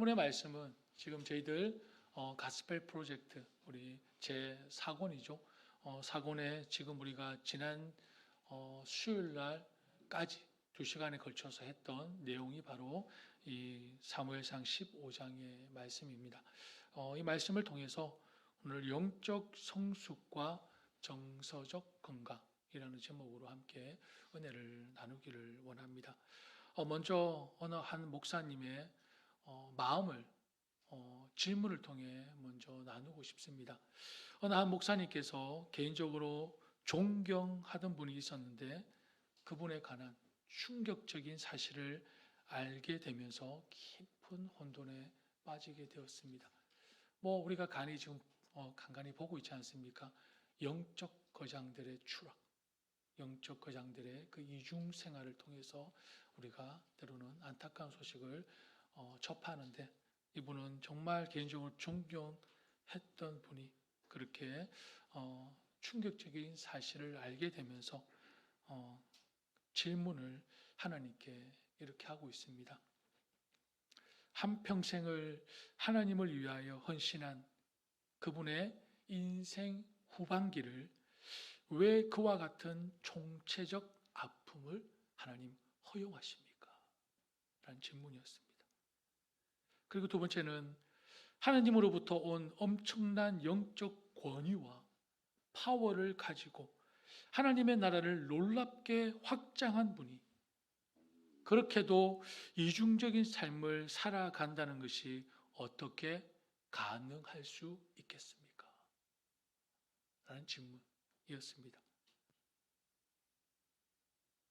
오늘의 말씀은 지금 저희들 가스펠 프로젝트 우리 제 4권이죠. 4권에 지금 우리가 지난 수요일 날까지 2시간에 걸쳐서 했던 내용이 바로 이 사무엘상 15장의 말씀입니다. 이 말씀을 통해서 오늘 영적 성숙과 정서적 건강이라는 제목으로 함께 은혜를 나누기를 원합니다. 먼저 어느 한 목사님의 마음을 질문을 통해 먼저 나누고 싶습니다. 어느 한 목사님께서 개인적으로 존경하던 분이 있었는데 그분에 관한 충격적인 사실을 알게 되면서 깊은 혼돈에 빠지게 되었습니다. 우리가 간이 지금 간간히 보고 있지 않습니까? 영적 거장들의 추락, 영적 거장들의 그 이중 생활을 통해서 우리가 때로는 안타까운 소식을 접하는데, 이분은 정말 개인적으로 존경했던 분이 그렇게 충격적인 사실을 알게 되면서 질문을 하나님께 이렇게 하고 있습니다. 한평생을 하나님을 위하여 헌신한 그분의 인생 후반기를 왜 그와 같은 총체적 아픔을 하나님 허용하십니까? 라는 질문이었습니다. 그리고 두 번째는 하나님으로부터 온 엄청난 영적 권위와 파워를 가지고 하나님의 나라를 놀랍게 확장한 분이 그렇게도 이중적인 삶을 살아간다는 것이 어떻게 가능할 수 있겠습니까? 라는 질문이었습니다.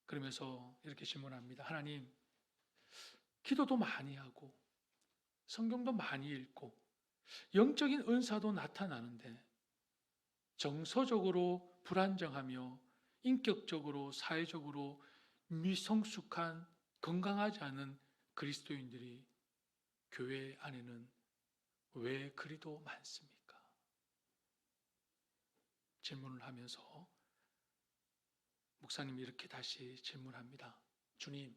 그러면서 이렇게 질문합니다. 하나님, 기도도 많이 하고 성경도 많이 읽고 영적인 은사도 나타나는데 정서적으로 불안정하며 인격적으로 사회적으로 미성숙한 건강하지 않은 그리스도인들이 교회 안에는 왜 그리도 많습니까? 질문을 하면서 목사님이 이렇게 다시 질문합니다. 주님,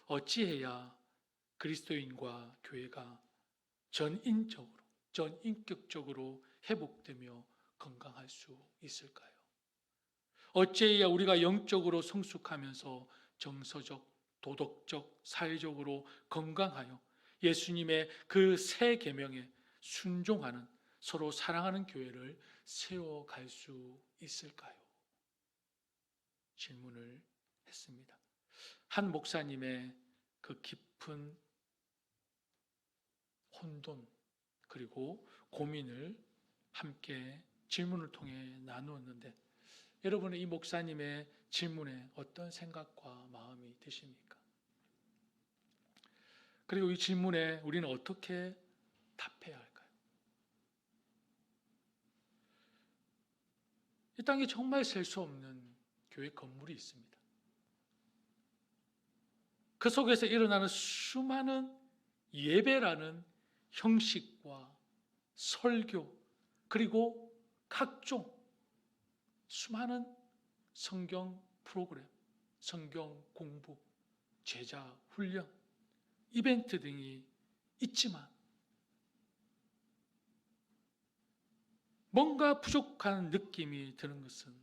어찌해야 그리스도인과 교회가 전인적으로, 전인격적으로 회복되며 건강할 수 있을까요? 어찌해야 우리가 영적으로 성숙하면서 정서적, 도덕적, 사회적으로 건강하여 예수님의 그 새 계명에 순종하는 서로 사랑하는 교회를 세워갈 수 있을까요? 질문을 했습니다. 한 목사님의 그 깊은 혼돈 그리고 고민을 함께 질문을 통해 나누었는데, 여러분은 이 목사님의 질문에 어떤 생각과 마음이 드십니까? 그리고 이 질문에 우리는 어떻게 답해야 할까요? 이 땅에 정말 셀 수 없는 교회 건물이 있습니다. 그 속에서 일어나는 수많은 예배라는 형식과 설교, 그리고 각종 수많은 성경 프로그램, 성경 공부, 제자 훈련, 이벤트 등이 있지만 뭔가 부족한 느낌이 드는 것은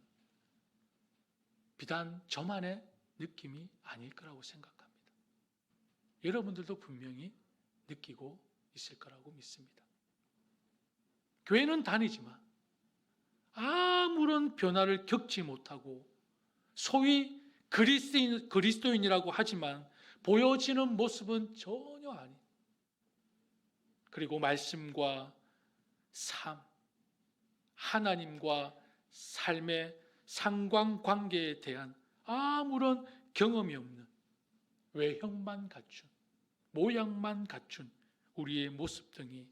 비단 저만의 느낌이 아닐 거라고 생각합니다. 여러분들도 분명히 느끼고 있을 거라고 믿습니다. 교회는 다니지만 아무런 변화를 겪지 못하고 소위 그리스도인이라고 하지만 보여지는 모습은 전혀 아닌, 그리고 말씀과 삶, 하나님과 삶의 상관관계에 대한 아무런 경험이 없는 외형만 갖춘, 모양만 갖춘 우리의 모습 등이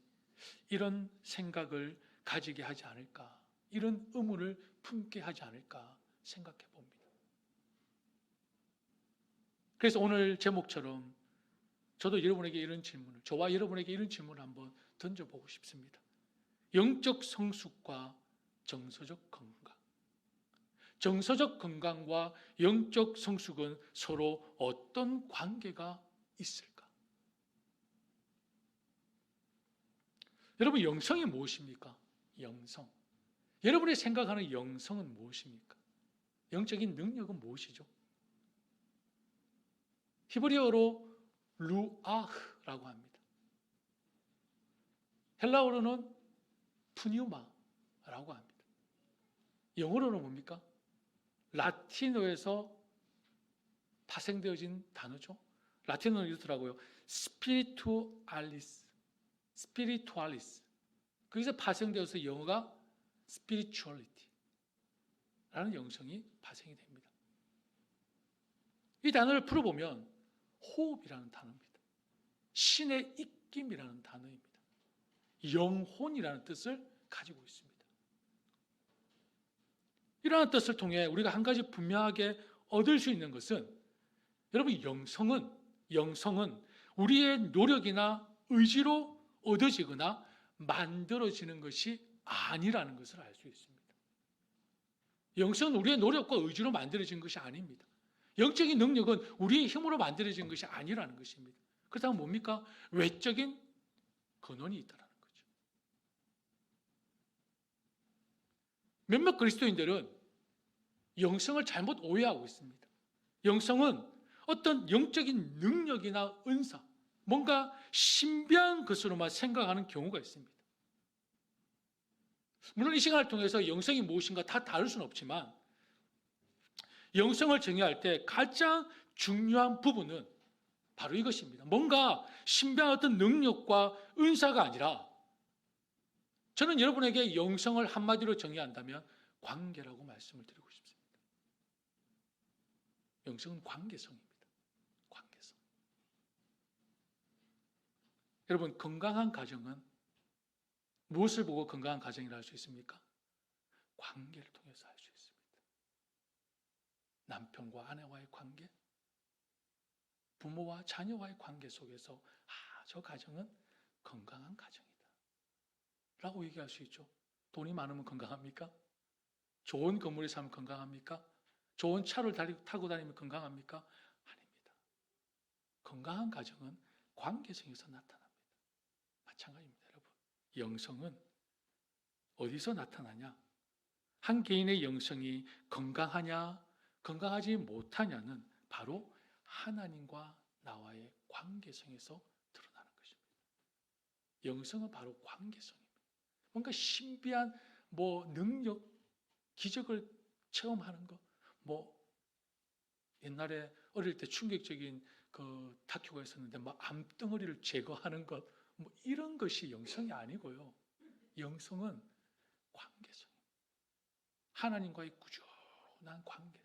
이런 생각을 가지게 하지 않을까, 이런 의문을 품게 하지 않을까 생각해 봅니다. 그래서 오늘 제목처럼 저도 여러분에게 이런 질문을, 저와 여러분에게 이런 질문을 한번 던져보고 싶습니다. 영적 성숙과 정서적 건강, 정서적 건강과 영적 성숙은 서로 어떤 관계가 있을까? 여러분, 영성이 무엇입니까? 영성. 여러분이 생각하는 영성은 무엇입니까? 영적인 능력은 무엇이죠? 히브리어로 루아흐라고 합니다. 헬라어로는 푸뉴마라고 합니다. 영어로는 뭡니까? 라틴어에서 파생되어진 단어죠. 라틴어는 이렇더라고요. 스피리투알리스. 거기서 파생되어서 영어가 spirituality라는 영성이 파생이 됩니다. 이 단어를 풀어보면 호흡이라는 단어입니다. 신의 입김이라는 단어입니다. 영혼이라는 뜻을 가지고 있습니다. 이러한 뜻을 통해 우리가 한 가지 분명하게 얻을 수 있는 것은, 여러분, 영성은 우리의 노력이나 의지로 얻어지거나 만들어지는 것이 아니라는 것을 알 수 있습니다. 영성은 우리의 노력과 의지로 만들어진 것이 아닙니다. 영적인 능력은 우리의 힘으로 만들어진 것이 아니라는 것입니다. 그렇다면 뭡니까? 외적인 근원이 있다는 거죠. 몇몇 그리스도인들은 영성을 잘못 오해하고 있습니다. 영성은 어떤 영적인 능력이나 은사, 뭔가 신비한 것으로만 생각하는 경우가 있습니다. 물론 이 시간을 통해서 영성이 무엇인가 다 다룰 수는 없지만, 영성을 정의할 때 가장 중요한 부분은 바로 이것입니다. 뭔가 신비한 어떤 능력과 은사가 아니라, 저는 여러분에게 영성을 한마디로 정의한다면 관계라고 말씀을 드리고 싶습니다. 영성은 관계성입니다. 관계성. 여러분, 건강한 가정은 무엇을 보고 건강한 가정이라 할 수 있습니까? 관계를 통해서 알 수 있습니다. 남편과 아내와의 관계, 부모와 자녀와의 관계 속에서 저 가정은 건강한 가정이다 라고 얘기할 수 있죠. 돈이 많으면 건강합니까? 좋은 건물에 사면 건강합니까? 좋은 차를 타고 다니면 건강합니까? 아닙니다. 건강한 가정은 관계성에서 나타납니다. 마찬가지입니다, 여러분. 영성은 어디서 나타나냐? 한 개인의 영성이 건강하냐, 건강하지 못하냐는 바로 하나님과 나와의 관계성에서 드러나는 것입니다. 영성은 바로 관계성입니다. 뭔가 신비한 능력, 기적을 체험하는 것, 옛날에 어릴 때 충격적인 그 다큐가 있었는데 암덩어리를 제거하는 것, 이런 것이 영성이 아니고요. 영성은 관계성입니다. 하나님과의 꾸준한 관계성.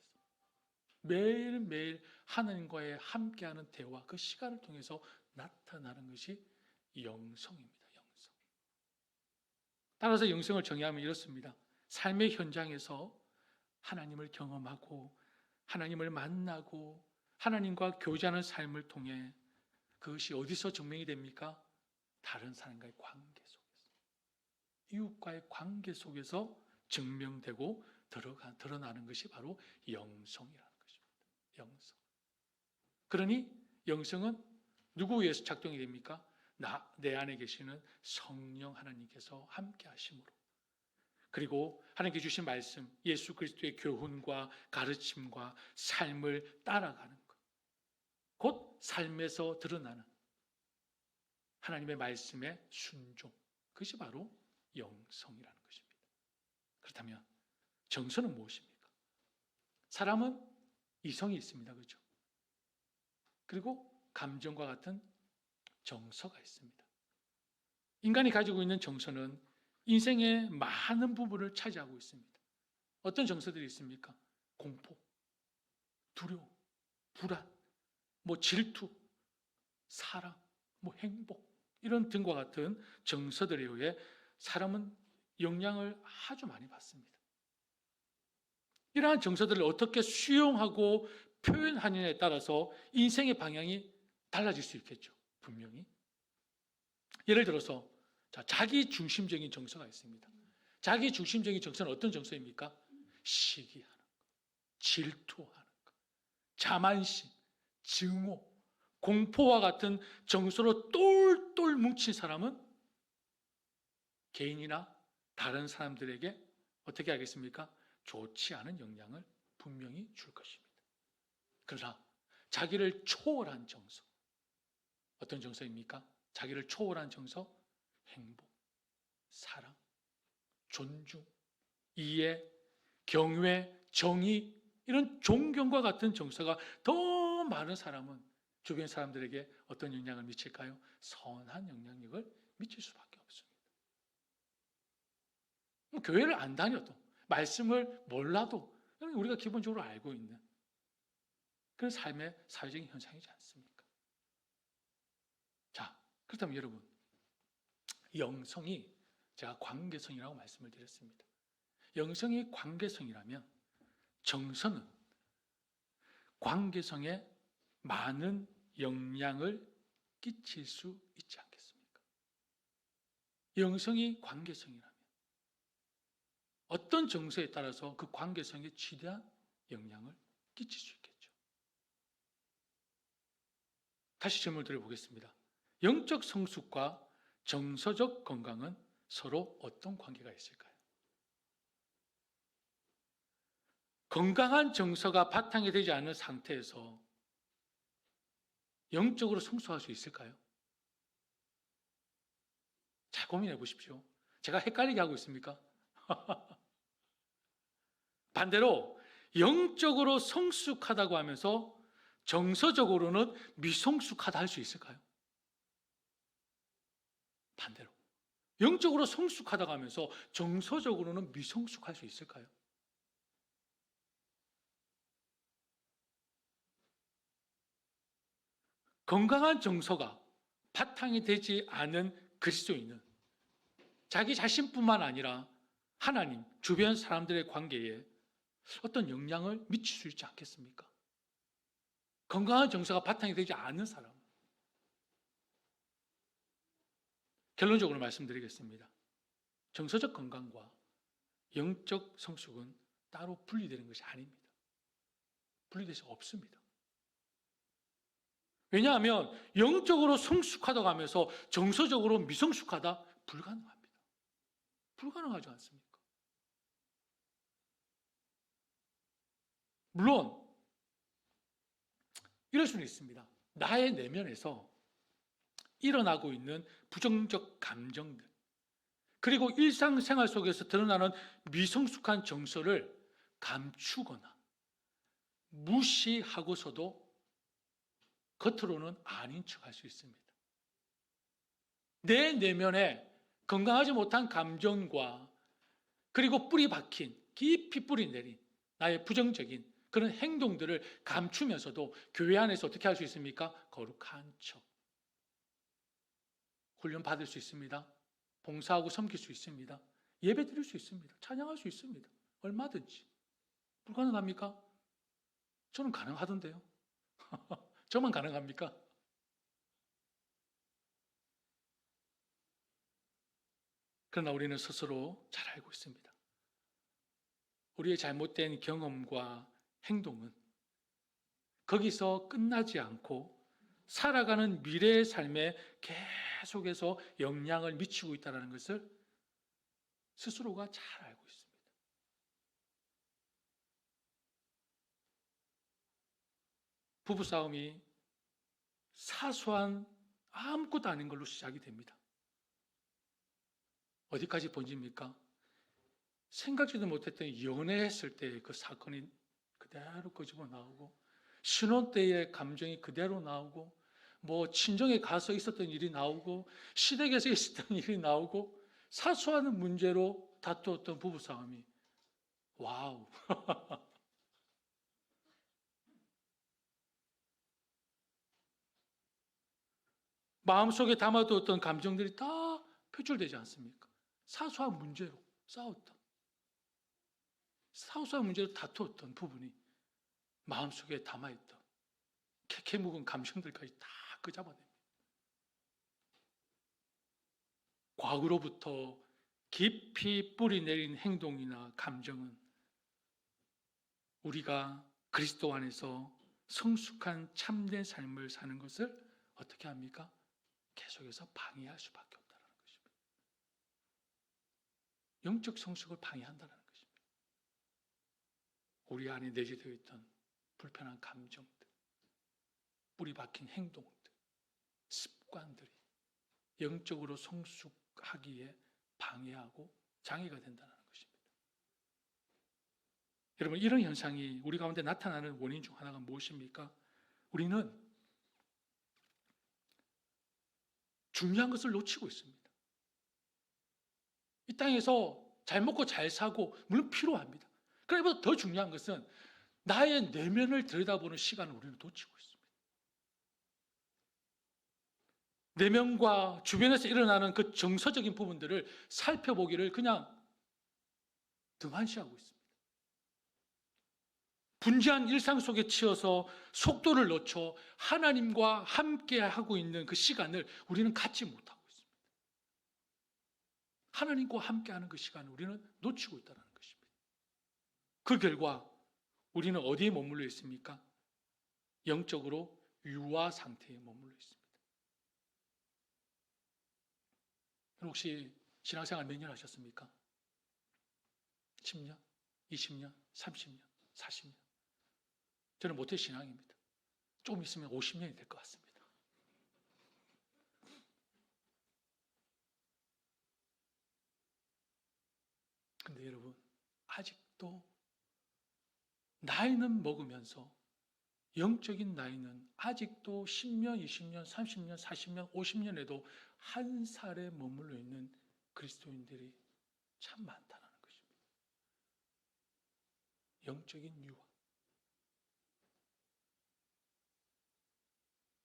매일매일 하나님과의 함께하는 대화, 그 시간을 통해서 나타나는 것이 영성입니다. 영성. 따라서 영성을 정의하면 이렇습니다. 삶의 현장에서 하나님을 경험하고 하나님을 만나고 하나님과 교제하는 삶을 통해, 그것이 어디서 증명이 됩니까? 다른 사람과의 관계 속에서, 이웃과의 관계 속에서 증명되고 드러나는 것이 바로 영성이라는 것입니다. 영성. 그러니 영성은 누구 위해서 작동이 됩니까? 내 안에 계시는 성령 하나님께서 함께 하심으로, 그리고 하나님께 주신 말씀, 예수 그리스도의 교훈과 가르침과 삶을 따라가는 것, 곧 삶에서 드러나는 하나님의 말씀의 순종, 그것이 바로 영성이라는 것입니다. 그렇다면 정서는 무엇입니까? 사람은 이성이 있습니다. 그렇죠? 그리고 감정과 같은 정서가 있습니다. 인간이 가지고 있는 정서는 인생의 많은 부분을 차지하고 있습니다. 어떤 정서들이 있습니까? 공포, 두려움, 불안, 질투, 사랑, 행복, 이런 등과 같은 정서들에 의해 사람은 영향을 아주 많이 받습니다. 이러한 정서들을 어떻게 수용하고 표현하느냐에 따라서 인생의 방향이 달라질 수 있겠죠. 분명히. 예를 들어서 자기 중심적인 정서가 있습니다. 자기 중심적인 정서는 어떤 정서입니까? 시기하는 것, 질투하는 것, 자만심, 증오, 공포와 같은 정서로 똘똘 뭉친 사람은 개인이나 다른 사람들에게 어떻게 하겠습니까? 좋지 않은 영향을 분명히 줄 것입니다. 그러나 자기를 초월한 정서, 어떤 정서입니까? 자기를 초월한 정서, 행복, 사랑, 존중, 이해, 경외, 정의, 이런 존경과 같은 정서가 더 많은 사람은 주변 사람들에게 어떤 영향을 미칠까요? 선한 영향력을 미칠 수밖에 없습니다. 교회를 안 다녀도, 말씀을 몰라도 우리가 기본적으로 알고 있는 그런 삶의 사회적인 현상이지 않습니까? 자, 그렇다면 여러분, 영성이, 제가 관계성이라고 말씀을 드렸습니다. 영성이 관계성이라면 정서는 관계성에 많은 영향을 끼칠 수 있지 않겠습니까? 영성이 관계성이라면 어떤 정서에 따라서 그 관계성에 지대한 영향을 끼칠 수 있겠죠. 다시 질문을 드려보겠습니다. 영적 성숙과 정서적 건강은 서로 어떤 관계가 있을까요? 건강한 정서가 바탕이 되지 않는 상태에서 영적으로 성숙할 수 있을까요? 잘 고민해 보십시오. 제가 헷갈리게 하고 있습니까? 반대로 영적으로 성숙하다고 하면서 정서적으로는 미성숙하다 할 수 있을까요? 반대로 영적으로 성숙하다고 하면서 정서적으로는 미성숙할 수 있을까요? 건강한 정서가 바탕이 되지 않은 그리스도인은 자기 자신뿐만 아니라 하나님, 주변 사람들의 관계에 어떤 영향을 미칠 수 있지 않겠습니까? 건강한 정서가 바탕이 되지 않은 사람. 결론적으로 말씀드리겠습니다. 정서적 건강과 영적 성숙은 따로 분리되는 것이 아닙니다. 분리될 수 없습니다. 왜냐하면 영적으로 성숙하다고 하면서 정서적으로 미성숙하다? 불가능합니다. 불가능하지 않습니까? 물론 이럴 수는 있습니다. 나의 내면에서 일어나고 있는 부정적 감정들, 그리고 일상생활 속에서 드러나는 미성숙한 정서를 감추거나 무시하고서도 겉으로는 아닌 척할 수 있습니다. 내 내면에 건강하지 못한 감정과 그리고 뿌리 박힌, 깊이 뿌리 내린 나의 부정적인 그런 행동들을 감추면서도 교회 안에서 어떻게 할 수 있습니까? 거룩한 척. 훈련 받을 수 있습니다. 봉사하고 섬길 수 있습니다. 예배 드릴 수 있습니다. 찬양할 수 있습니다. 얼마든지. 불가능합니까? 저는 가능하던데요. 저만 가능합니까? 그러나 우리는 스스로 잘 알고 있습니다. 우리의 잘못된 경험과 행동은 거기서 끝나지 않고 살아가는 미래의 삶에 계속해서 영향을 미치고 있다는 것을 스스로가 잘 알고 있습니다. 부부싸움이 사소한 아무것도 아닌 걸로 시작이 됩니다. 어디까지 번집니까? 생각지도 못했던 연애했을 때 그 사건이 그대로 끄집어 나오고, 신혼 때의 감정이 그대로 나오고, 뭐 친정에 가서 있었던 일이 나오고, 시댁에서 있었던 일이 나오고, 사소한 문제로 다투었던 부부싸움이 와우. 마음속에 담아두었던 감정들이 다 표출되지 않습니까? 사소한 문제로 싸웠던, 사소한 문제로 다투었던 부분이 마음속에 담아있던 캐캐 묵은 감정들까지 다 끄잡아냅니다. 과거로부터 깊이 뿌리 내린 행동이나 감정은 우리가 그리스도 안에서 성숙한 참된 삶을 사는 것을 어떻게 합니까? 계속해서 방해할 수밖에 없다는 것입니다. 영적 성숙을 방해한다는 것입니다. 우리 안에 내재되어 있던 불편한 감정들, 뿌리 박힌 행동들, 습관들이 영적으로 성숙하기에 방해하고 장애가 된다는 것입니다. 여러분, 이런 현상이 우리 가운데 나타나는 원인 중 하나가 무엇입니까? 우리는 중요한 것을 놓치고 있습니다. 이 땅에서 잘 먹고 잘 사고 물론 필요합니다. 그러나 더 중요한 것은 나의 내면을 들여다보는 시간을 우리는 놓치고 있습니다. 내면과 주변에서 일어나는 그 정서적인 부분들을 살펴보기를 그냥 등한시하고 있습니다. 분주한 일상 속에 치여서 속도를 놓쳐 하나님과 함께 하고 있는 그 시간을 우리는 갖지 못하고 있습니다. 하나님과 함께 하는 그 시간을 우리는 놓치고 있다는 것입니다. 그 결과 우리는 어디에 머물러 있습니까? 영적으로 유아 상태에 머물러 있습니다. 혹시 신앙생활 몇 년 하셨습니까? 10년? 20년? 30년? 40년? 저는 모태신앙입니다. 조금 있으면 50년이 될 것 같습니다. 근데 여러분, 아직도 나이는 먹으면서 영적인 나이는 아직도 10년, 20년, 30년, 40년, 50년에도 한 살에 머물러 있는 그리스도인들이 참 많다는 것입니다. 영적인 유아.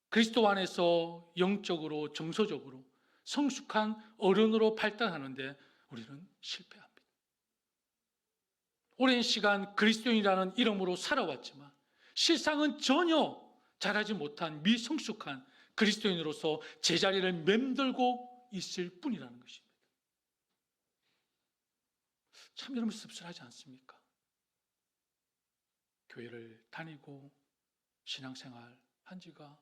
그리스도 안에서 영적으로, 정서적으로 성숙한 어른으로 발달하는데 우리는 실패합니다. 오랜 시간 그리스도인이라는 이름으로 살아왔지만 실상은 전혀 자라지 못한 미성숙한 그리스도인으로서 제자리를 맴돌고 있을 뿐이라는 것입니다. 참 여러분 씁쓸하지 않습니까? 교회를 다니고 신앙생활 한 지가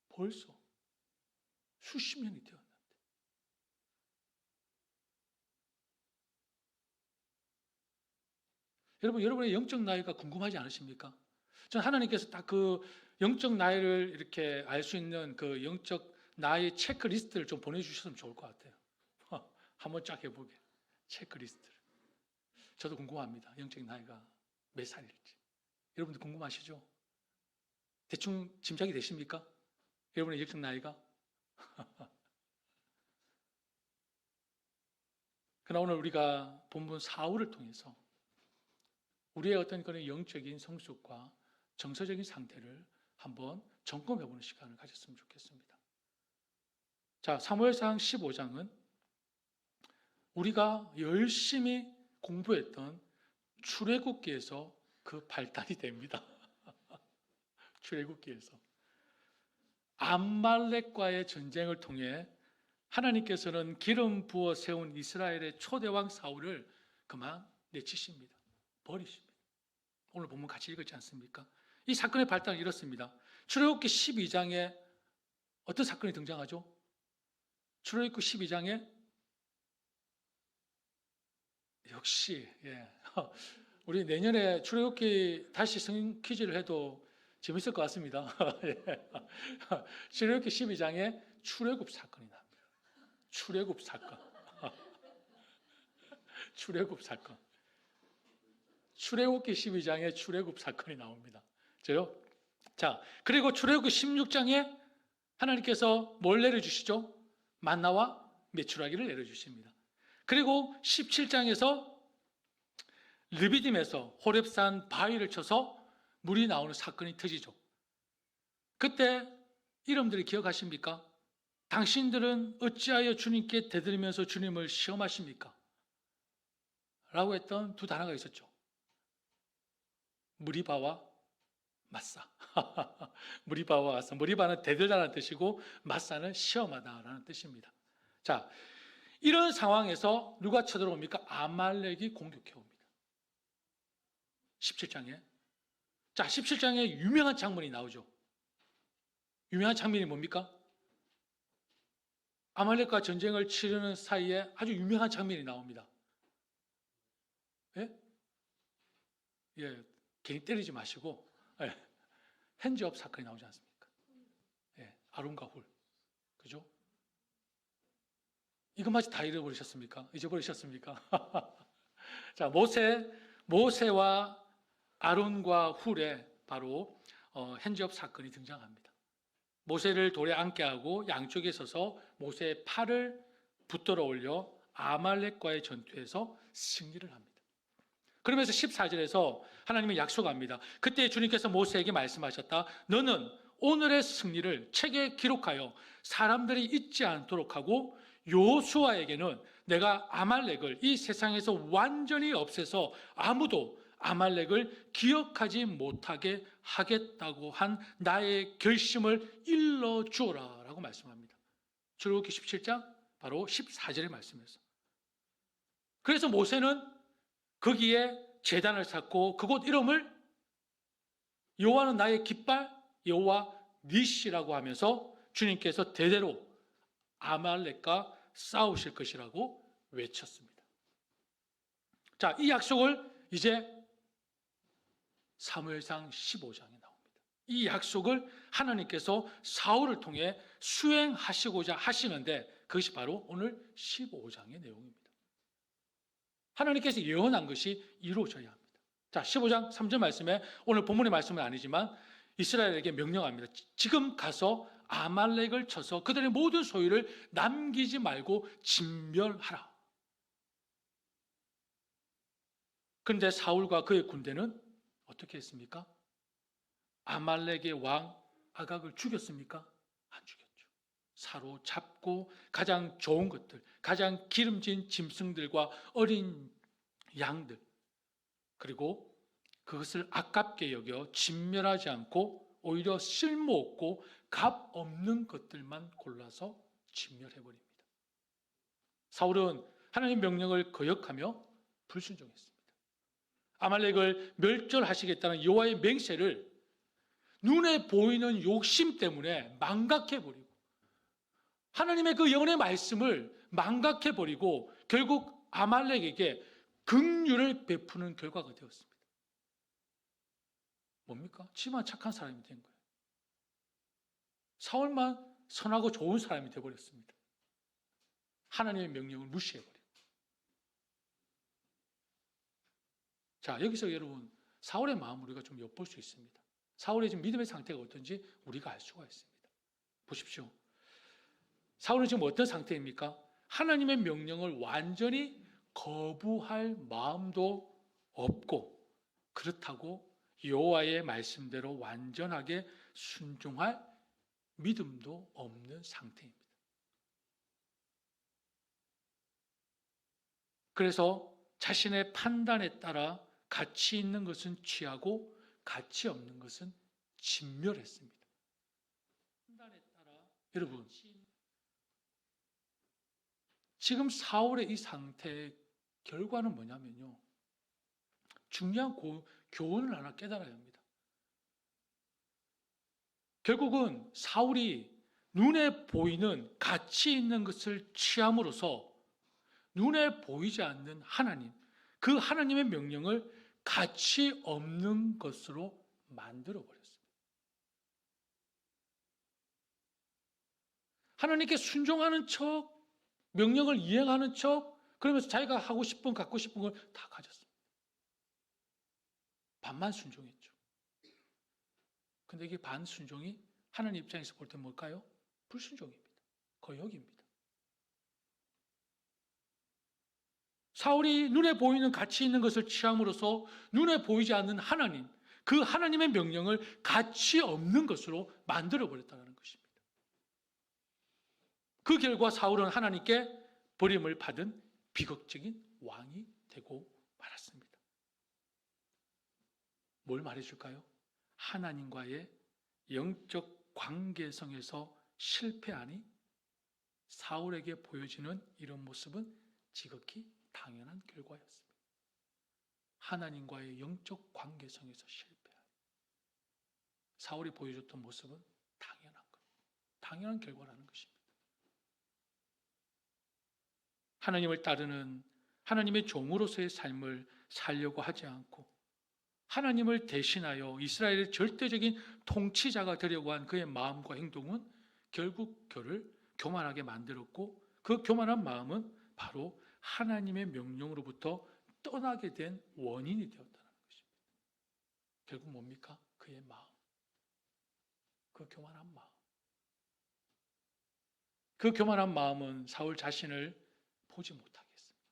벌써 수십 년이 되었는데 여러분, 여러분의 영적 나이가 궁금하지 않으십니까? 저는 하나님께서 딱 그 영적 나이를 이렇게 알 수 있는 그 영적 나이 체크리스트를 좀 보내주셨으면 좋을 것 같아요. 한번 쫙 해보게. 체크리스트를. 저도 궁금합니다. 영적 나이가 몇 살일지. 여러분들 궁금하시죠? 대충 짐작이 되십니까? 여러분의 영적 나이가? 그러나 오늘 우리가 본문 4호를 통해서 우리의 어떤 그런 영적인 성숙과 정서적인 상태를 한번 점검해보는 시간을 가졌으면 좋겠습니다. 자, 사무엘상 15장은 우리가 열심히 공부했던 출애굽기에서 그 발단이 됩니다. 출애굽기에서 암말렉과의 전쟁을 통해 하나님께서는 기름 부어 세운 이스라엘의 초대왕 사울을 그만 내치십니다. 버리십니다. 오늘 본문 같이 읽었지 않습니까? 이 사건의 발단은 이렇습니다. 출애굽기 12장에 어떤 사건이 등장하죠? 출애굽기 12장에 역시 우리 내년에 출애굽기 다시 성경 퀴즈를 해도 재밌을 것 같습니다. 출애굽기 12장에 출애굽 사건이 납니다. 출애굽 사건. 출애굽 사건. 출애굽기 12장에 출애굽 사건이 나옵니다. 저요? 자, 그리고 출애굽기 16장에 하나님께서 뭘 내려주시죠? 만나와 메추라기를 내려주십니다. 그리고 17장에서 르비딤에서 호렙산 바위를 쳐서 물이 나오는 사건이 터지죠. 그때 이름들이 기억하십니까? 당신들은 어찌하여 주님께 대들면서 주님을 시험하십니까? 라고 했던 두 단어가 있었죠. 무리바와 마사. 무리바와 마사. 무리바는 대들다라는 뜻이고 마사는 시험하다라는 뜻입니다. 자, 이런 상황에서 누가 쳐들어옵니까? 아말렉이 공격해 옵니다. 17장에. 자, 17장에 유명한 장면이 나오죠. 유명한 장면이 뭡니까? 아말렉과 전쟁을 치르는 사이에 아주 유명한 장면이 나옵니다. 예? 예, 괜히 때리지 마시고, 예, 핸즈업 사건이 나오지 않습니까? 예, 아론과 훌, 그죠? 이것마저 다 잃어버리셨습니까? 잊어버리셨습니까? 자, 모세와 아론과 훌의 바로 핸즈업 사건이 등장합니다. 모세를 돌에 앉게 하고 양쪽에 서서 모세의 팔을 붙들어 올려 아말렉과의 전투에서 승리를 합니다. 그러면서 14절에서 하나님이 약속합니다. 그때 주님께서 모세에게 말씀하셨다. 너는 오늘의 승리를 책에 기록하여 사람들이 잊지 않도록 하고 요수아에게는 내가 아말렉을 이 세상에서 완전히 없애서 아무도 아말렉을 기억하지 못하게 하겠다고 한 나의 결심을 일러주어라 라고 말씀합니다. 출애굽기 17장 바로 14절의 말씀에서. 그래서 모세는 거기에 제단을 쌓고 그곳 이름을 여호와는 나의 깃발 여호와 니시라고 하면서 주님께서 대대로 아말렉과 싸우실 것이라고 외쳤습니다. 자, 이 약속을 이제 사무엘상 15장에 나옵니다. 이 약속을 하나님께서 사울을 통해 수행하시고자 하시는데 그것이 바로 오늘 15장의 내용입니다. 하나님께서 예언한 것이 이루어져야 합니다. 자, 15장 3절 말씀에 오늘 본문의 말씀은 아니지만 이스라엘에게 명령합니다. 지금 가서 아말렉을 쳐서 그들의 모든 소유를 남기지 말고 진멸하라. 그런데 사울과 그의 군대는 어떻게 했습니까? 아말렉의 왕 아각을 죽였습니까? 안 죽였죠. 사로잡고 가장 좋은 것들, 가장 기름진 짐승들과 어린 양들, 그리고 그것을 아깝게 여겨 진멸하지 않고 오히려 쓸모없고 값 없는 것들만 골라서 진멸해버립니다. 사울은 하나님의 명령을 거역하며 불순종했습니다. 아말렉을 멸절하시겠다는 여호와의 맹세를 눈에 보이는 욕심 때문에 망각해버리고 하나님의 그 영원의 말씀을 망각해버리고 결국 아말렉에게 긍휼을 베푸는 결과가 되었습니다. 뭡니까? 지만 착한 사람이 된 거예요. 사울만 선하고 좋은 사람이 되어버렸습니다. 하나님의 명령을 무시해버리고. 자, 여기서 여러분 사울의 마음을 우리가 좀 엿볼 수 있습니다. 사울의 지금 믿음의 상태가 어떤지 우리가 알 수가 있습니다. 보십시오. 사울은 지금 어떤 상태입니까? 하나님의 명령을 완전히 거부할 마음도 없고 그렇다고 여호와의 말씀대로 완전하게 순종할 믿음도 없는 상태입니다. 그래서 자신의 판단에 따라 가치 있는 것은 취하고 가치 없는 것은 진멸했습니다. 판단에 따라 여러분 지금 사울의 이 상태의 결과는 뭐냐면요. 중요한 교훈을 하나 깨달아야 합니다. 결국은 사울이 눈에 보이는 가치 있는 것을 취함으로써 눈에 보이지 않는 하나님, 그 하나님의 명령을 가치 없는 것으로 만들어버렸습니다. 하나님께 순종하는 척, 명령을 이행하는 척, 그러면서 자기가 하고 싶은, 갖고 싶은 걸 다 가졌습니다. 반만 순종했죠. 근데 이게 반순종이 하나님 입장에서 볼 때 뭘까요? 불순종입니다. 거역입니다. 사울이 눈에 보이는 가치 있는 것을 취함으로써 눈에 보이지 않는 하나님, 그 하나님의 명령을 가치 없는 것으로 만들어버렸다는 것입니다. 그 결과 사울은 하나님께 버림을 받은 비극적인 왕이 되고 말았습니다. 뭘 말해줄까요? 하나님과의 영적 관계성에서 실패하니 사울에게 보여지는 이런 모습은 지극히 당연한 결과였습니다. 하나님과의 영적 관계성에서 실패하니 사울이 보여줬던 모습은 당연한 것, 당연한 결과라는 것입니다. 하나님을 따르는 하나님의 종으로서의 삶을 살려고 하지 않고 하나님을 대신하여 이스라엘의 절대적인 통치자가 되려고 한 그의 마음과 행동은 결국 그를 교만하게 만들었고, 그 교만한 마음은 바로 하나님의 명령으로부터 떠나게 된 원인이 되었다는 것입니다. 결국 뭡니까? 그의 마음, 그 교만한 마음. 그 교만한 마음은 사울 자신을 보지 못하게 했습니다.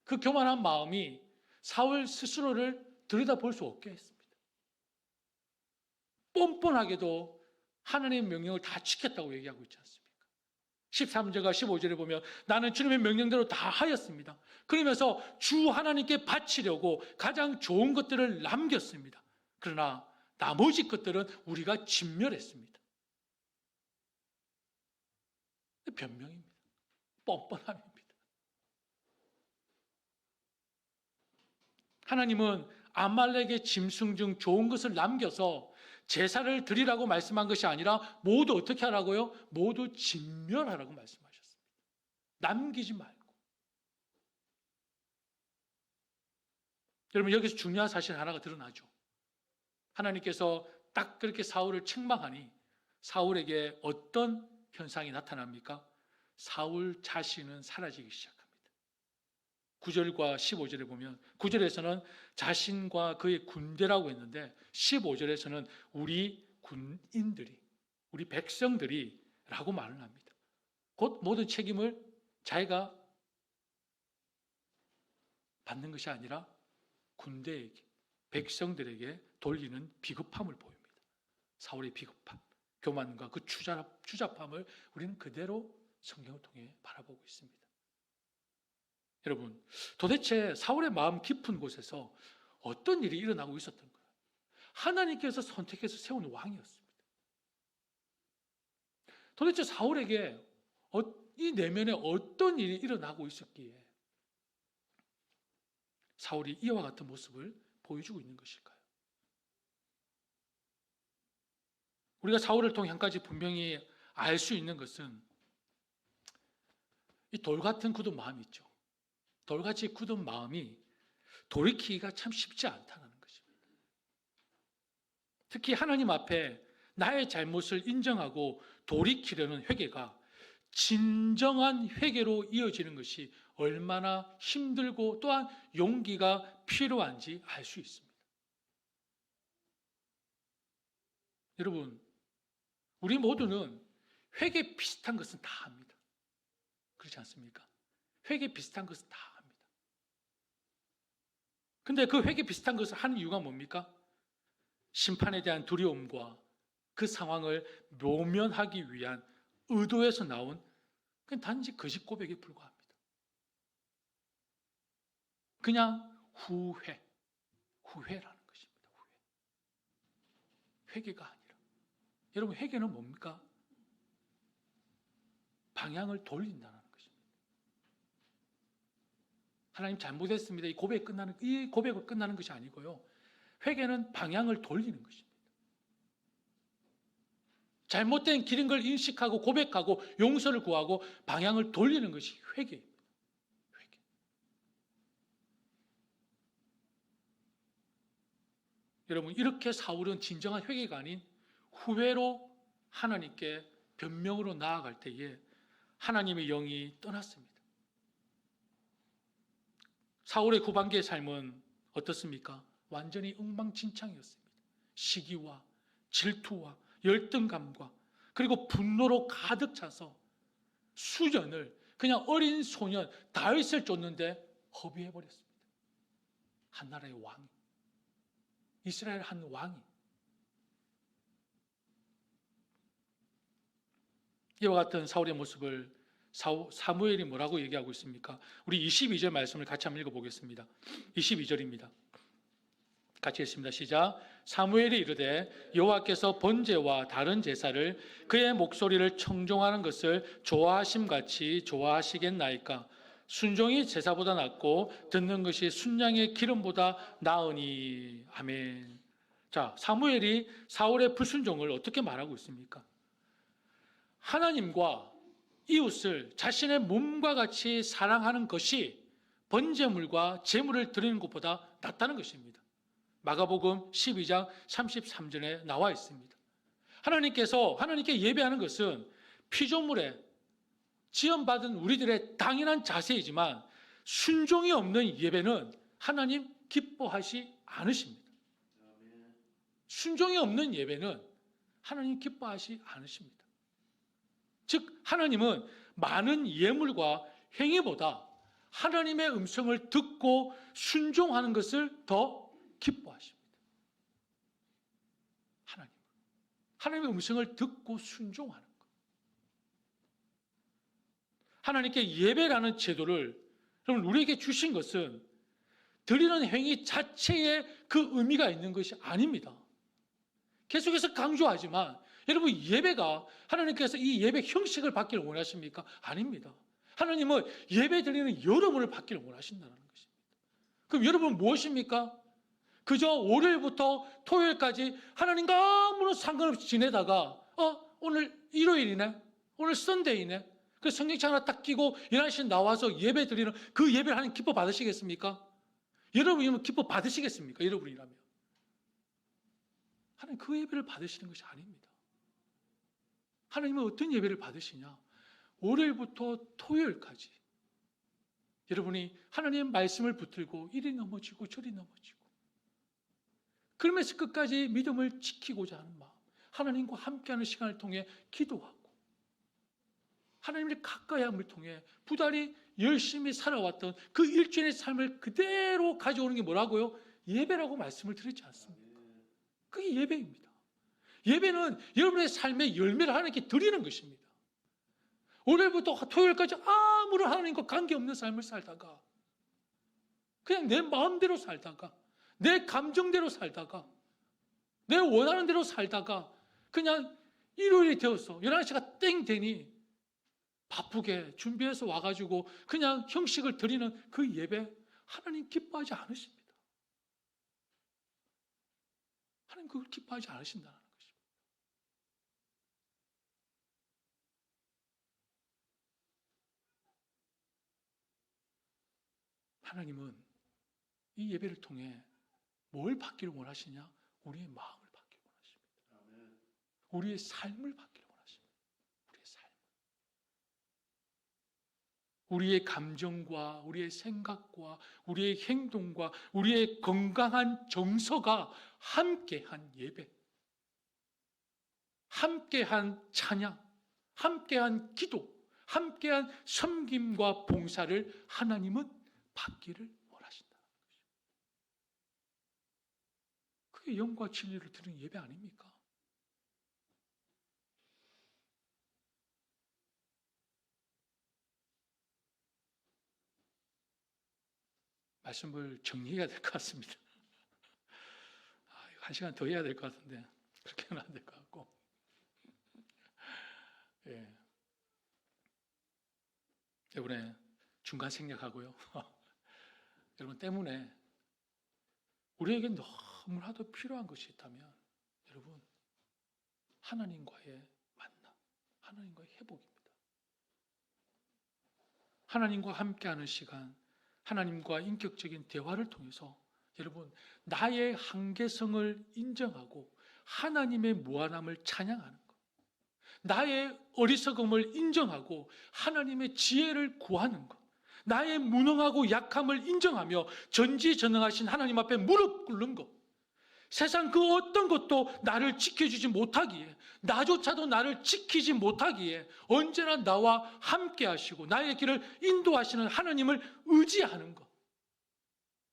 그 교만한 마음이 사울 스스로를 들여다볼 수 없게 했습니다. 뻔뻔하게도 하나님의 명령을 다 지켰다고 얘기하고 있지 않습니까? 13절과 15절에 보면 나는 주님의 명령대로 다 하였습니다. 그러면서 주 하나님께 바치려고 가장 좋은 것들을 남겼습니다. 그러나 나머지 것들은 우리가 진멸했습니다. 변명입니다. 뻔뻔함입니다. 하나님은 아말렉의 짐승 중 좋은 것을 남겨서 제사를 드리라고 말씀한 것이 아니라 모두 어떻게 하라고요? 모두 진멸하라고 말씀하셨습니다. 남기지 말고. 여러분, 여기서 중요한 사실 하나가 드러나죠. 하나님께서 딱 그렇게 사울을 책망하니 사울에게 어떤 현상이 나타납니까? 사울 자신은 사라지기 시작합니다. 9절과 15절에 보면 9절에서는 자신과 그의 군대라고 했는데 15절에서는 우리 군인들이, 우리 백성들이 라고 말을 합니다. 곧 모든 책임을 자기가 받는 것이 아니라 군대에게, 백성들에게 돌리는 비겁함을 보입니다. 사울의 비겁함, 교만과 그 추잡함을 우리는 그대로 성경을 통해 바라보고 있습니다. 여러분, 도대체 사울의 마음 깊은 곳에서 어떤 일이 일어나고 있었던 거예요? 하나님께서 선택해서 세운 왕이었습니다. 도대체 사울에게 이 내면에 어떤 일이 일어나고 있었기에 사울이 이와 같은 모습을 보여주고 있는 것일까요? 우리가 사울을 통해 한 가지 분명히 알 수 있는 것은 이 돌 같은 굳은 마음이 있죠. 돌같이 굳은 마음이 돌이키기가 참 쉽지 않다는 것입니다. 특히 하나님 앞에 나의 잘못을 인정하고 돌이키려는 회개가 진정한 회개로 이어지는 것이 얼마나 힘들고 또한 용기가 필요한지 알 수 있습니다. 여러분, 우리 모두는 회개 비슷한 것은 다 합니다. 그렇지 않습니까? 회개 비슷한 것은 다 합니다. 근데 그 회개 비슷한 것을 하는 이유가 뭡니까? 심판에 대한 두려움과 그 상황을 모면하기 위한 의도에서 나온 그냥 단지 거짓 고백에 불과합니다. 그냥 후회라는 것입니다. 회개가 아니라. 여러분, 회개는 뭡니까? 방향을 돌린다는 것입니다. 하나님 잘못했습니다. 이 고백을 끝나는 것이 아니고요. 회개는 방향을 돌리는 것입니다. 잘못된 길인 걸 인식하고 고백하고 용서를 구하고 방향을 돌리는 것이 회개입니다. 회개. 여러분, 이렇게 사울은 진정한 회개가 아닌 후회로 하나님께 변명으로 나아갈 때에 하나님의 영이 떠났습니다. 사울의 후반기의 삶은 어떻습니까? 완전히 엉망진창이었습니다. 시기와 질투와 열등감과 그리고 분노로 가득 차서 수년을 그냥 어린 소년 다윗을 쫓는데 허비해버렸습니다. 한 나라의 왕이, 이스라엘 한 왕이. 이와 같은 사울의 모습을 사무엘이 뭐라고 얘기하고 있습니까? 우리 22절 말씀을 같이 한번 읽어보겠습니다. 22절입니다. 같이 읽습니다. 시작. 사무엘이 이르되 여호와께서 번제와 다른 제사를 그의 목소리를 청종하는 것을 좋아하심같이 좋아하시겠나이까? 순종이 제사보다 낫고 듣는 것이 순양의 기름보다 나으니. 아멘. 자, 사무엘이 사울의 불순종을 어떻게 말하고 있습니까? 하나님과 이웃을 자신의 몸과 같이 사랑하는 것이 번제물과 제물을 드리는 것보다 낫다는 것입니다. 마가복음 12장 33절에 나와 있습니다. 하나님께 예배하는 것은 피조물에 지원받은 우리들의 당연한 자세이지만 순종이 없는 예배는 하나님 기뻐하지 않으십니다. 순종이 없는 예배는 하나님 기뻐하지 않으십니다. 즉 하나님은 많은 예물과 행위보다 하나님의 음성을 듣고 순종하는 것을 더 기뻐하십니다. 하나님의 음성을 듣고 순종하는 것. 하나님께 예배라는 제도를 여러분 우리에게 주신 것은 드리는 행위 자체에 그 의미가 있는 것이 아닙니다. 계속해서 강조하지만 여러분 예배가 하나님께서 이 예배 형식을 받기를 원하십니까? 아닙니다. 하나님은 예배 드리는 여러분을 받기를 원하신다는 것입니다. 그럼 여러분 무엇입니까? 그저 월요일부터 토요일까지 하나님과 아무런 상관없이 지내다가 오늘 일요일이네, 오늘 썬데이네, 그 성경책 하나 딱 끼고 11시에 나와서 예배 드리는 그 예배를 하나님 기뻐 받으시겠습니까? 여러분이면 기뻐 받으시겠습니까? 여러분이라면 하나님 그 예배를 받으시는 것이 아닙니다. 하나님은 어떤 예배를 받으시냐? 월요일부터 토요일까지 여러분이 하나님의 말씀을 붙들고 이리 넘어지고 저리 넘어지고 그러면서 끝까지 믿음을 지키고자 하는 마음, 하나님과 함께하는 시간을 통해 기도하고 하나님을 가까이 함을 통해 부단히 열심히 살아왔던 그 일주일의 삶을 그대로 가져오는 게 뭐라고요? 예배라고 말씀을 드렸지 않습니까? 그게 예배입니다. 예배는 여러분의 삶의 열매를 하나님께 드리는 것입니다. 월요일부터 토요일까지 아무런 하나님과 관계없는 삶을 살다가 그냥 내 마음대로 살다가 내 감정대로 살다가 내 원하는 대로 살다가 그냥 일요일이 되어서 11시가 땡 되니 바쁘게 준비해서 와가지고 그냥 형식을 드리는 그 예배 하나님 기뻐하지 않으십니다. 하나님 그걸 기뻐하지 않으신다는 것입니다. 하나님은 이 예배를 통해 뭘 받기를 원하시냐? 우리의 마음을 받기를 원하십니다. 우리의 삶을 받기를 원하십니다. 우리의 삶. 우리의 감정과 우리의 생각과 우리의 행동과 우리의 건강한 정서가 함께한 예배, 함께한 찬양, 함께한 기도, 함께한 섬김과 봉사를 하나님은 받기를 원하신다. 그게 영과 진리를 드리는 예배 아닙니까? 말씀을 정리해야 될 것 같습니다. 한 시간 더 해야 될 것 같은데 그렇게는 안 될 것 같고. 예. 여러분의 중간 생략하고요. 여러분 때문에 우리에게 너무나도 필요한 것이 있다면 여러분 하나님과의 만남, 하나님과의 회복입니다. 하나님과 함께하는 시간, 하나님과 인격적인 대화를 통해서 여러분 나의 한계성을 인정하고 하나님의 무한함을 찬양하는 것, 나의 어리석음을 인정하고 하나님의 지혜를 구하는 것, 나의 무능하고 약함을 인정하며 전지전능하신 하나님 앞에 무릎 꿇는 것, 세상 그 어떤 것도 나를 지켜주지 못하기에, 나조차도 나를 지키지 못하기에 언제나 나와 함께 하시고 나의 길을 인도하시는 하나님을 의지하는 것,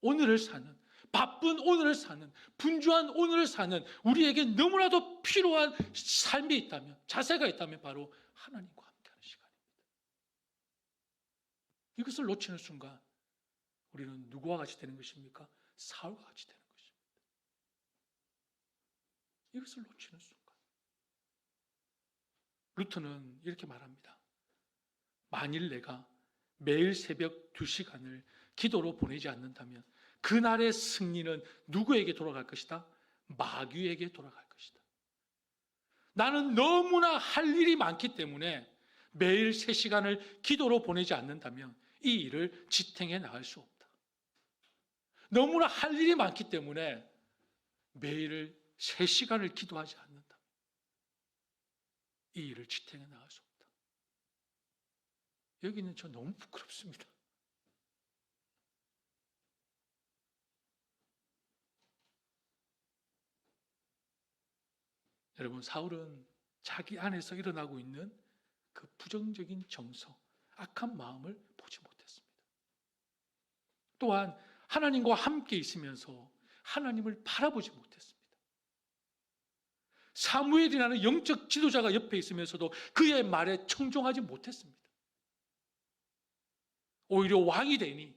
오늘을 사는, 바쁜 오늘을 사는, 분주한 오늘을 사는 우리에게 너무나도 필요한 삶이 있다면, 자세가 있다면 바로 하나님과 함께하는 시간입니다. 이것을 놓치는 순간 우리는 누구와 같이 되는 것입니까? 사울과 같이 되는 것입니다. 이것을 놓치는 순간 루터는 이렇게 말합니다. 만일 내가 매일 새벽 2시간을 기도로 보내지 않는다면 그날의 승리는 누구에게 돌아갈 것이다? 마귀에게 돌아갈 것이다. 나는 너무나 할 일이 많기 때문에 매일 3시간을 기도로 보내지 않는다면 이 일을 지탱해 나갈 수 없다. 너무나 할 일이 많기 때문에 매일 3시간을 기도하지 않는다. 이 일을 지탱해 나갈 수 없다. 여기는 저 너무 부끄럽습니다. 여러분, 사울은 자기 안에서 일어나고 있는 그 부정적인 정서, 악한 마음을 보지 못했습니다. 또한 하나님과 함께 있으면서 하나님을 바라보지 못했습니다. 사무엘이라는 영적 지도자가 옆에 있으면서도 그의 말에 청종하지 못했습니다. 오히려 왕이 되니,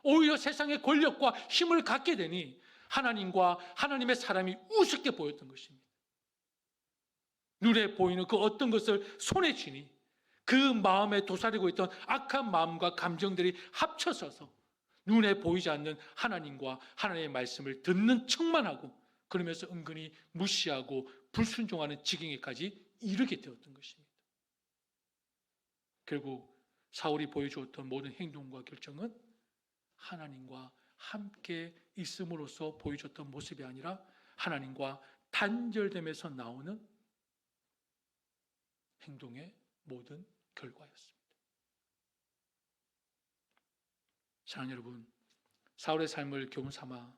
오히려 세상의 권력과 힘을 갖게 되니 하나님과 하나님의 사람이 우습게 보였던 것입니다. 눈에 보이는 그 어떤 것을 손에 쥐니 그 마음에 도사리고 있던 악한 마음과 감정들이 합쳐져서 눈에 보이지 않는 하나님과 하나님의 말씀을 듣는 척만 하고 그러면서 은근히 무시하고 불순종하는 지경에까지 이르게 되었던 것입니다. 결국 사울이 보여주었던 모든 행동과 결정은 하나님과 함께 있음으로써 보여줬던 모습이 아니라 하나님과 단절됨에서 나오는 행동의 모든 결과였습니다. 사랑하는 여러분, 사울의 삶을 교훈 삼아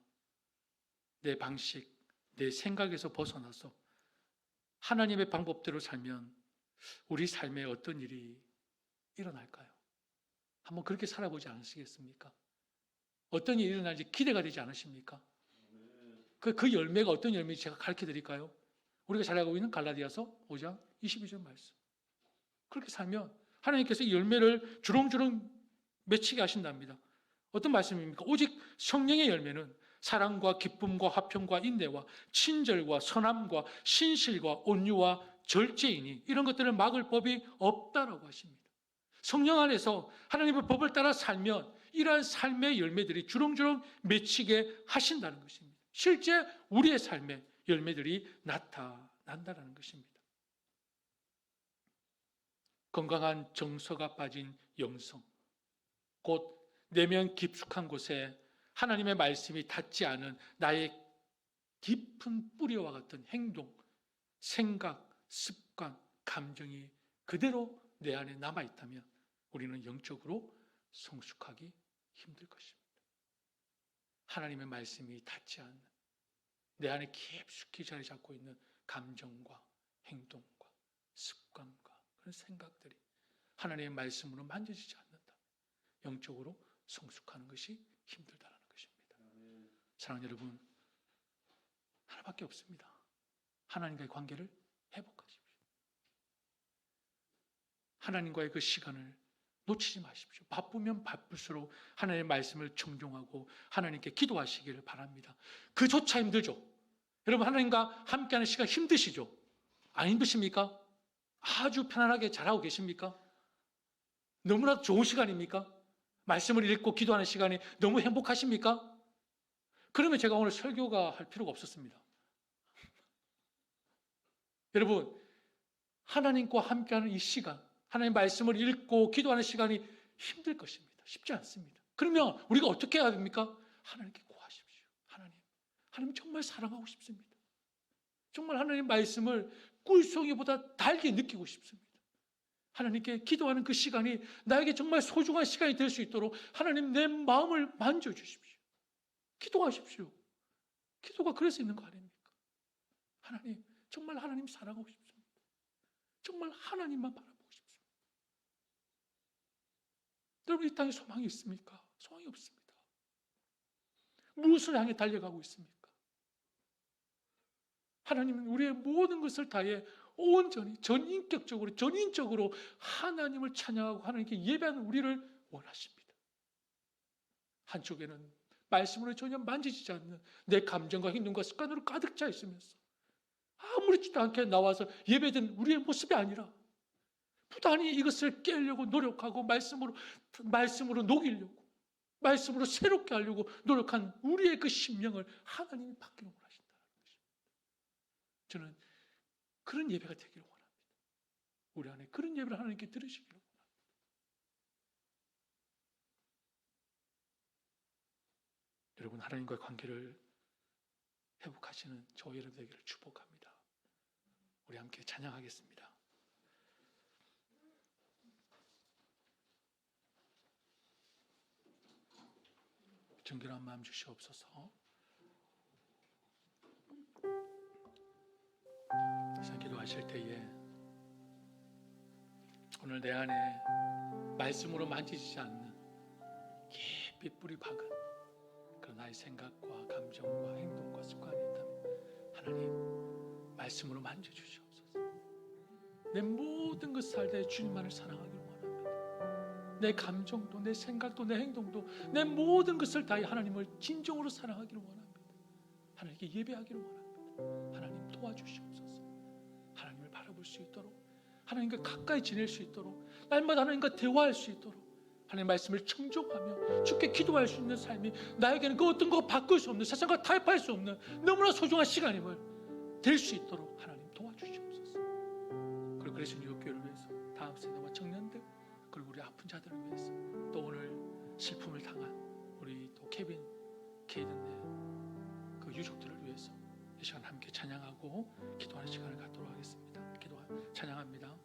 내 방식, 내 생각에서 벗어나서 하나님의 방법대로 살면 우리 삶에 어떤 일이 일어날까요? 한번 그렇게 살아보지 않으시겠습니까? 어떤 일이 일어날지 기대가 되지 않으십니까? 그 열매가 어떤 열매인지 제가 가르쳐 드릴까요? 우리가 잘 알고 있는 갈라디아서 5장 22절 말씀. 그렇게 살면 하나님께서 이 열매를 주렁주렁 맺히게 하신답니다. 어떤 말씀입니까? 오직 성령의 열매는 사랑과 기쁨과 화평과 인내와 친절과 선함과 신실과 온유와 절제이니 이런 것들을 막을 법이 없다라고 하십니다. 성령 안에서 하나님의 법을 따라 살면 이러한 삶의 열매들이 주렁주렁 맺히게 하신다는 것입니다. 실제 우리의 삶에 열매들이 나타난다는 것입니다. 건강한 정서가 빠진 영성, 곧 내면 깊숙한 곳에 하나님의 말씀이 닿지 않은 나의 깊은 뿌리와 같은 행동, 생각, 습관, 감정이 그대로 내 안에 남아있다면 우리는 영적으로 성숙하기 힘들 것입니다. 하나님의 말씀이 닿지 않는 내 안에 깊숙이 자리 잡고 있는 감정과 행동과 습관과 그런 생각들이 하나님의 말씀으로 만져지지 않는다. 영적으로 성숙하는 것이 힘들다는 것입니다. 사랑하는 여러분, 하나밖에 없습니다. 하나님과의 관계를 회복하십시오. 하나님과의 그 시간을 놓치지 마십시오. 바쁘면 바쁠수록 하나님의 말씀을 청종하고 하나님께 기도하시기를 바랍니다. 그조차 힘들죠. 여러분, 하나님과 함께하는 시간 힘드시죠? 안 힘드십니까? 아주 편안하게 잘하고 계십니까? 너무나 좋은 시간입니까? 말씀을 읽고 기도하는 시간이 너무 행복하십니까? 그러면 제가 오늘 설교가 할 필요가 없었습니다. 여러분, 하나님과 함께하는 이 시간, 하나님 말씀을 읽고 기도하는 시간이 힘들 것입니다. 쉽지 않습니다. 그러면 우리가 어떻게 해야 됩니까? 하나님께 구하십시오. 하나님 정말 사랑하고 싶습니다. 정말 하나님 말씀을 꿀송이보다 달게 느끼고 싶습니다. 하나님께 기도하는 그 시간이 나에게 정말 소중한 시간이 될 수 있도록 하나님 내 마음을 만져주십시오. 기도하십시오. 기도가 그래서 있는 거 아닙니까? 하나님, 정말 하나님 사랑하고 싶습니다. 정말 하나님만 바라보고 싶습니다. 여러분, 이 땅에 소망이 있습니까? 소망이 없습니다. 무엇을 향해 달려가고 있습니까? 하나님은 우리의 모든 것을 다해 온전히 전인격적으로 전인적으로 하나님을 찬양하고 하나님께 예배하는 우리를 원하십니다. 한쪽에는 말씀으로 전혀 만지지 않는 내 감정과 행동과 습관으로 가득 차 있으면서 아무렇지도 않게 나와서 예배드리는 우리의 모습이 아니라 부단히 이것을 깨려고 노력하고 말씀으로 녹이려고 말씀으로 새롭게 하려고 노력한 우리의 그 심령을 하나님이 바뀌는 걸 하신다는 것입니다. 저는 그런 예배가 되기를 원합니다. 우리 안에 그런 예배를 하나님께 들으시기를 원합니다. 여러분, 하나님과의 관계를 회복하시는 저와 여러분 되기를 축복합니다. 우리 함께 찬양하겠습니다. 정결한 마음 주시옵소서. 기도하실 때에 오늘 내 안에 말씀으로 만지지 않는 깊이 뿌리 박은 그런 나의 생각과 감정과 행동과 습관이 있다면 하나님 말씀으로 만져주시옵소서. 내 모든 것 살 때 주님만을 사랑하기를 원합니다. 내 감정도 내 생각도 내 행동도 내 모든 것을 다해 하나님을 진정으로 사랑하기를 원합니다. 하나님께 예배하기를 원합니다. 하나님 도와주시옵소서. 하나님을 바라볼 수 있도록, 하나님과 가까이 지낼 수 있도록, 날마다 하나님과 대화할 수 있도록, 하나님의 말씀을 청종하며 주께 기도할 수 있는 삶이 나에게는 그 어떤 거 바꿀 수 없는, 세상과 타협할 수 없는 너무나 소중한 시간임을 될 수 있도록 하나님 도와주시옵소서. 그리고 그래서 뉴욕교회를 위해서, 다음 세대와 청년들, 그리고 우리 아픈 자들을 위해서, 또 오늘 슬픔을 당한 우리 또 케빈, 케이든의 그 유족들을 위해서 이 시간 함께 찬양하고 기도하는 시간을 갖도록 하겠습니다. 찬양합니다.